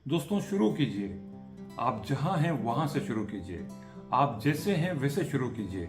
दोस्तों शुरू कीजिए। आप जहां हैं वहां से शुरू कीजिए। आप जैसे हैं वैसे शुरू कीजिए।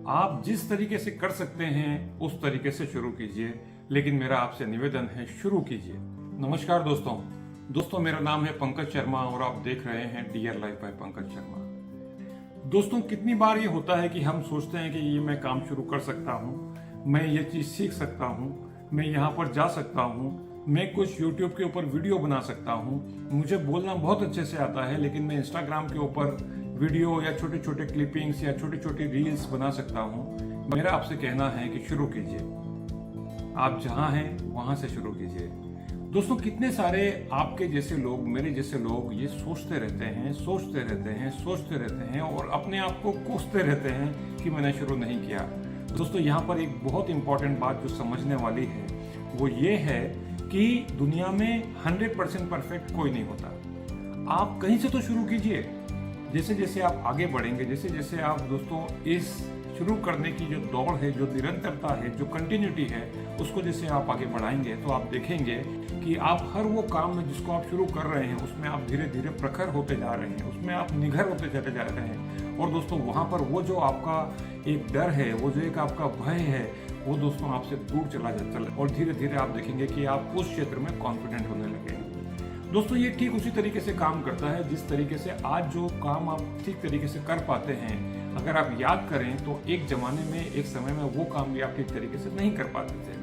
आप जिस तरीके से कर सकते हैं उस तरीके से शुरू कीजिए, लेकिन मेरा आपसे निवेदन है शुरू कीजिए। नमस्कार दोस्तों मेरा नाम है पंकज शर्मा और आप देख रहे हैं dear life by Pankaj Sharma. दोस्तों कितनी बार ये होता है कि हम सोचते हैं कि ये मैं काम शुरू कर सकता हूँ, मैं ये चीज सीख सकता हूँ, मैं यहाँ पर जा सकता हूँ, मैं कुछ YouTube के ऊपर वीडियो बना सकता हूँ, मुझे बोलना बहुत अच्छे से आता है, लेकिन मैं Instagram के ऊपर वीडियो या छोटे छोटे क्लिपिंग्स या छोटी छोटी रील्स बना सकता हूँ। मेरा आपसे कहना है कि शुरू कीजिए। आप जहाँ हैं वहाँ से शुरू कीजिए। दोस्तों कितने सारे आपके जैसे लोग, मेरे जैसे लोग ये सोचते रहते हैं और अपने आप को कोसते रहते हैं कि मैंने शुरू नहीं किया। दोस्तों यहाँ पर एक बहुत इंपॉर्टेंट बात जो समझने वाली है वो ये है कि दुनिया में 100% परफेक्ट कोई नहीं होता। आप कहीं से तो शुरू कीजिए। जैसे जैसे आप आगे बढ़ेंगे, जैसे जैसे आप दोस्तों इस शुरू करने की जो दौड़ है, जो निरंतरता है, जो कंटिन्यूटी है, उसको जैसे आप आगे बढ़ाएंगे तो आप देखेंगे कि आप हर वो काम में जिसको आप शुरू कर रहे हैं उसमें आप धीरे धीरे प्रखर होते जा रहे हैं, उसमें आप निखर होते चले जा रहे हैं। और दोस्तों वहाँ पर वो जो आपका एक डर है, वो जो एक आपका भय है, वो दोस्तों आपसे दूर चला और धीरे धीरे आप देखेंगे कि आप उस क्षेत्र में कॉन्फिडेंट होने लगे। दोस्तों ये ठीक उसी तरीके से काम करता है जिस तरीके से आज जो काम आप ठीक तरीके से कर पाते हैं, अगर आप याद करें तो एक जमाने में, एक समय में वो काम भी आप ठीक तरीके से नहीं कर पाते थे।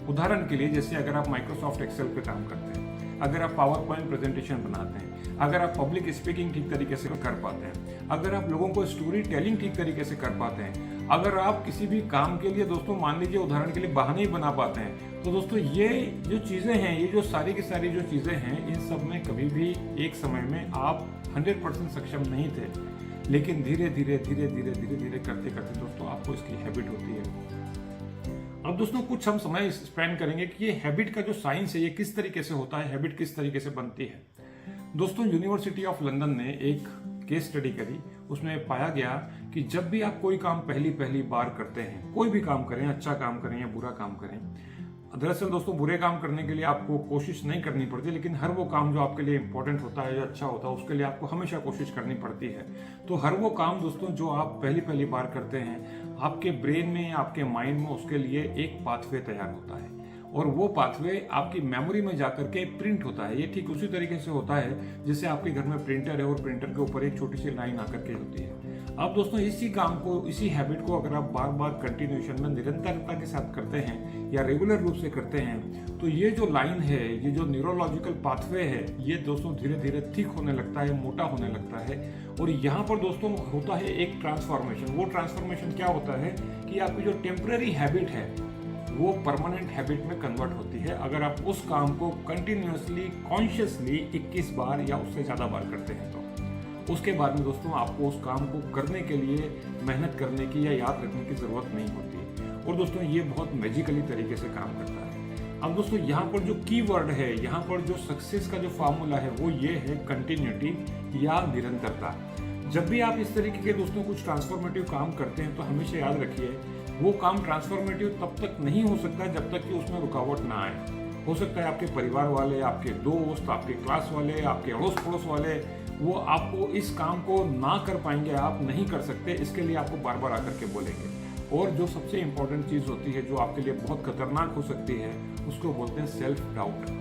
उदाहरण के लिए जैसे अगर आप माइक्रोसॉफ्ट एक्सेल पे काम करते हैं, अगर आप पावर पॉइंट प्रेजेंटेशन बनाते हैं, अगर आप पब्लिक स्पीकिंग ठीक तरीके से कर पाते हैं, अगर आप लोगों को स्टोरी टेलिंग ठीक तरीके से कर पाते हैं, अगर आप किसी भी काम के लिए दोस्तों मान लीजिए उदाहरण के लिए बहाने ही बना पाते हैं, तो दोस्तों ये जो चीज़ें हैं, ये जो सारी की सारी जो चीज़ें हैं, इन सब में कभी भी एक समय में आप 100% सक्षम नहीं थे। लेकिन धीरे धीरे करते करते दोस्तों आपको इसकी हैबिट होती है। अब दोस्तों कुछ हम समय स्पेंड करेंगे कि ये हैबिट का जो साइंस है ये किस तरीके से होता है, हैबिट किस तरीके से बनती है। दोस्तों यूनिवर्सिटी ऑफ लंदन ने एक केस स्टडी करी, उसमें पाया गया कि जब भी आप कोई काम पहली बार करते हैं, कोई भी काम करें, अच्छा काम करें या बुरा काम करें, दरअसल दोस्तों बुरे काम करने के लिए आपको कोशिश नहीं करनी पड़ती, लेकिन हर वो काम जो आपके लिए इंपॉर्टेंट होता है या अच्छा होता है उसके लिए आपको हमेशा कोशिश करनी पड़ती है। तो हर वो काम दोस्तों जो आप पहली बार करते हैं, आपके ब्रेन में, आपके माइंड में उसके लिए एक पाथवे तैयार होता है और वो पाथवे आपकी मेमोरी में जाकर के प्रिंट होता है। ये ठीक उसी तरीके से होता है जैसे आपके घर में प्रिंटर है और प्रिंटर के ऊपर एक छोटी सी लाइन आकर के होती है। अब दोस्तों इसी काम को, इसी हैबिट को अगर आप बार बार कंटिन्यूएशन में निरंतरता के साथ करते हैं या रेगुलर रूप से करते हैं, तो ये जो लाइन है, ये जो न्यूरोलॉजिकल पाथवे है, ये दोस्तों धीरे धीरे थिक होने लगता है, मोटा होने लगता है। और यहाँ पर दोस्तों होता है एक ट्रांसफॉर्मेशन। वो ट्रांसफॉर्मेशन क्या होता है कि आपकी जो टेम्पररी हैबिट है वो परमानेंट हैबिट में कन्वर्ट होती है अगर आप उस काम को कंटिन्यूअसली, कॉन्शियसली 21 बार या उससे ज़्यादा बार करते हैं। तो उसके बाद में दोस्तों आपको उस काम को करने के लिए मेहनत करने की या याद रखने की ज़रूरत नहीं होती। और दोस्तों ये बहुत मैजिकली तरीके से काम करता है। अब दोस्तों यहाँ पर जो कीवर्ड है, यहाँ पर जो सक्सेस का जो फार्मूला है वो ये है कंटिन्यूटी या निरंतरता। जब भी आप इस तरीके के दोस्तों कुछ ट्रांसफॉर्मेटिव काम करते हैं तो हमेशा याद रखिए वो काम ट्रांसफॉर्मेटिव तब तक नहीं हो सकता जब तक कि उसमें रुकावट ना आए। हो सकता है आपके परिवार वाले, आपके दोस्त, आपके क्लास वाले, आपके अड़ोस पड़ोस वाले, वो आपको इस काम को ना कर पाएंगे, आप नहीं कर सकते, इसके लिए आपको बार बार आकर के बोलेंगे। और जो सबसे इंपॉर्टेंट चीज़ होती है जो आपके लिए बहुत खतरनाक हो सकती है, उसको बोलते हैं सेल्फ डाउट।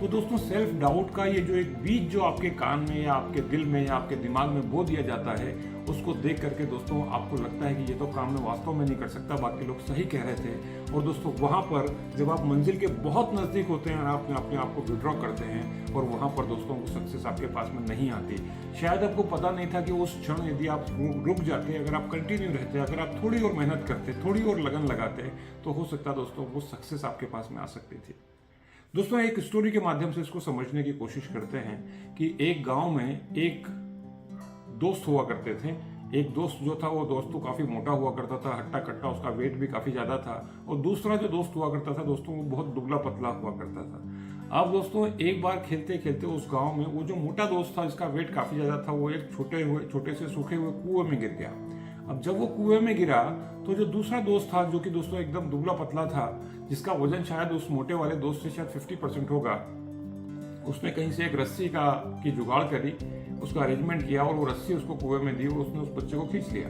तो दोस्तों सेल्फ डाउट का ये जो एक बीज जो आपके कान में या आपके दिल में या आपके दिमाग में बो दिया जाता है, उसको देख करके दोस्तों आपको लगता है कि ये तो काम मैं वास्तव में नहीं कर सकता, बाकी लोग सही कह रहे थे। और दोस्तों वहाँ पर जब आप मंजिल के बहुत नज़दीक होते हैं, आप अपने आप को विड्रॉ करते हैं और वहाँ पर दोस्तों वो सक्सेस आपके पास में नहीं आती। शायद आपको पता नहीं था कि उस क्षण यदि आप रुक जाते, अगर आप कंटिन्यू रहते, अगर आप थोड़ी और मेहनत करते, थोड़ी और लगन लगाते, तो हो सकता दोस्तों वो सक्सेस आपके पास में आ सकती थी। दोस्तों एक स्टोरी के माध्यम से इसको समझने की कोशिश करते हैं कि एक गांव में एक दोस्त हुआ करते थे। एक दोस्त जो था वो दोस्त तो काफ़ी मोटा हुआ करता था, हट्टा कट्टा, उसका वेट भी काफ़ी ज़्यादा था। और दूसरा जो दोस्त हुआ करता था दोस्तों वो बहुत दुबला पतला हुआ करता था। अब दोस्तों एक बार खेलते खेलते उस गांव में वो जो मोटा दोस्त था जिसका वेट काफ़ी ज़्यादा था, वो एक छोटे से सूखे हुए कुएं में गिर गया। अब जब वो कुएं में गिरा तो जो दूसरा दोस्त था, जो कि दोस्तों एकदम दुबला पतला था, जिसका वजन शायद उस मोटे वाले दोस्त से शायद 50% होगा, उसने कहीं से एक रस्सी की जुगाड़ करी, उसका अरेंजमेंट किया और वो रस्सी उसको कुएं में दी और उसने उस बच्चे को खींच लिया।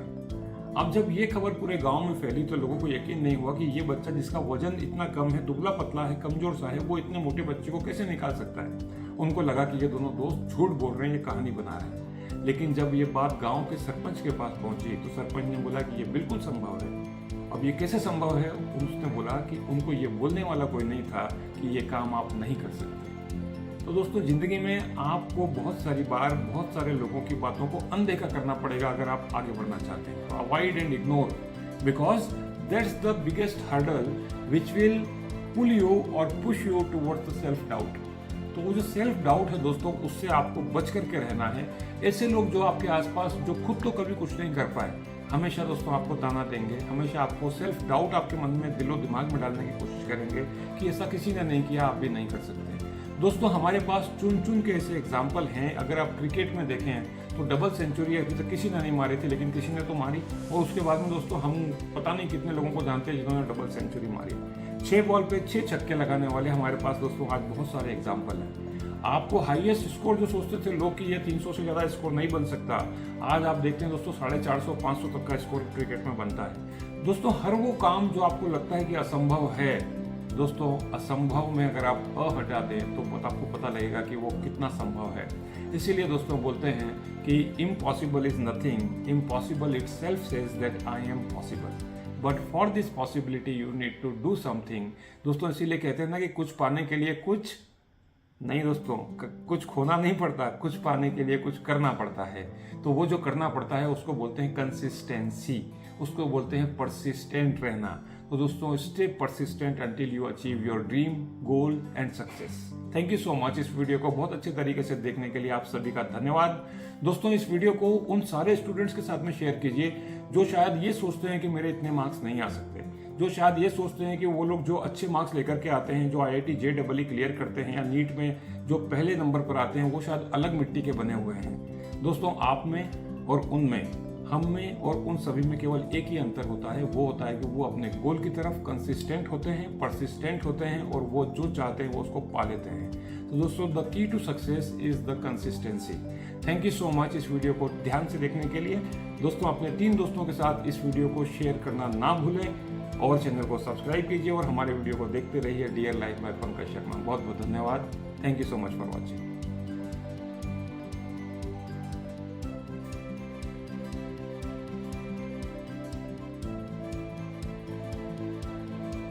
अब जब ये खबर पूरे गांव में फैली तो लोगों को यकीन नहीं हुआ कि ये बच्चा जिसका वजन इतना कम है, दुबला पतला है, कमजोर सा है, वो इतने मोटे बच्चे को कैसे निकाल सकता है। उनको लगा कि ये दोनों दोस्त झूठ बोल रहे हैं, ये कहानी बना रहे हैं। लेकिन जब ये बात गांव के सरपंच के पास पहुंची तो सरपंच ने बोला कि ये बिल्कुल संभव है। अब ये कैसे संभव है? उसने बोला कि उनको ये बोलने वाला कोई नहीं था कि ये काम आप नहीं कर सकते। तो दोस्तों, जिंदगी में आपको बहुत सारी बार बहुत सारे लोगों की बातों को अनदेखा करना पड़ेगा अगर आप आगे बढ़ना चाहते हैं। तो avoid and ignore, because that's the biggest hurdle which will pull you or push you towards the self doubt. तो वो जो सेल्फ डाउट है दोस्तों, उससे आपको बच करके रहना है। ऐसे लोग जो आपके आसपास जो खुद तो कभी कुछ नहीं कर पाए, हमेशा दोस्तों आपको ताना देंगे, हमेशा आपको सेल्फ डाउट आपके मन में दिलो दिमाग में डालने की कोशिश करेंगे कि ऐसा किसी ने नहीं किया, आप भी नहीं कर सकते। दोस्तों, हमारे पास चुन चुन के ऐसे एग्जाम्पल हैं। अगर आप क्रिकेट में देखें तो डबल सेंचुरी अभी तक किसी ने नहीं मारी थी, लेकिन किसी ने तो मारी। और उसके बाद में दोस्तों हम पता नहीं कितने लोगों को जानते हैं जिन्होंने डबल सेंचुरी मारी। 6 बॉल पे 6 छक्के लगाने वाले हमारे पास दोस्तों आज बहुत सारे एग्जाम्पल हैं। आपको हाईएस्ट स्कोर जो सोचते थे लोग कि ये 300 से ज़्यादा स्कोर नहीं बन सकता, आज आप देखते हैं दोस्तों 450 500 तक का स्कोर क्रिकेट में बनता है। दोस्तों, हर वो काम जो आपको लगता है कि असंभव है, दोस्तों असंभव में अगर आप हटा दें तो आपको पता लगेगा कि वो कितना संभव है। इसीलिए दोस्तों बोलते हैं कि impossible is nothing, impossible itself says that I am possible, but for this possibility you need to do something. दोस्तों, इसीलिए कहते हैं ना कि कुछ पाने के लिए कुछ नहीं दोस्तों, कुछ खोना नहीं पड़ता, कुछ पाने के लिए कुछ करना पड़ता है। तो वो जो करना पड़ता है उसको बोलते हैं कंसिस्टेंसी, उसको बोलते हैं परसिस्टेंट रहना। तो दोस्तों, stay persistent until you achieve your dream, goal and success. Thank you so much. इस वीडियो को बहुत अच्छे तरीके से देखने के लिए आप सभी का धन्यवाद। दोस्तों, इस वीडियो को उन सारे स्टूडेंट्स के साथ में शेयर कीजिए जो शायद ये सोचते हैं कि मेरे इतने मार्क्स नहीं आ सकते, जो शायद ये सोचते हैं कि वो लोग जो अच्छे मार्क्स लेकर के आते हैं, जो IIT JEE क्लियर करते हैं या नीट में जो पहले नंबर पर आते हैं, वो शायद अलग मिट्टी के बने हुए हैं। दोस्तों, आप में और उनमें, हम में और उन सभी में केवल एक ही अंतर होता है, वो होता है कि वो अपने गोल की तरफ कंसिस्टेंट होते हैं, परसिस्टेंट होते हैं और वो जो चाहते हैं वो उसको पा लेते हैं। तो दोस्तों, the key to success is the consistency. Thank you so much इस वीडियो को ध्यान से देखने के लिए। दोस्तों, अपने 3 दोस्तों के साथ इस वीडियो को शेयर करना ना भूलें और चैनल को सब्सक्राइब कीजिए और हमारे वीडियो को देखते रहिए। Dear life by Pankaj Sharma. बहुत बहुत धन्यवाद। Thank you so much for watching.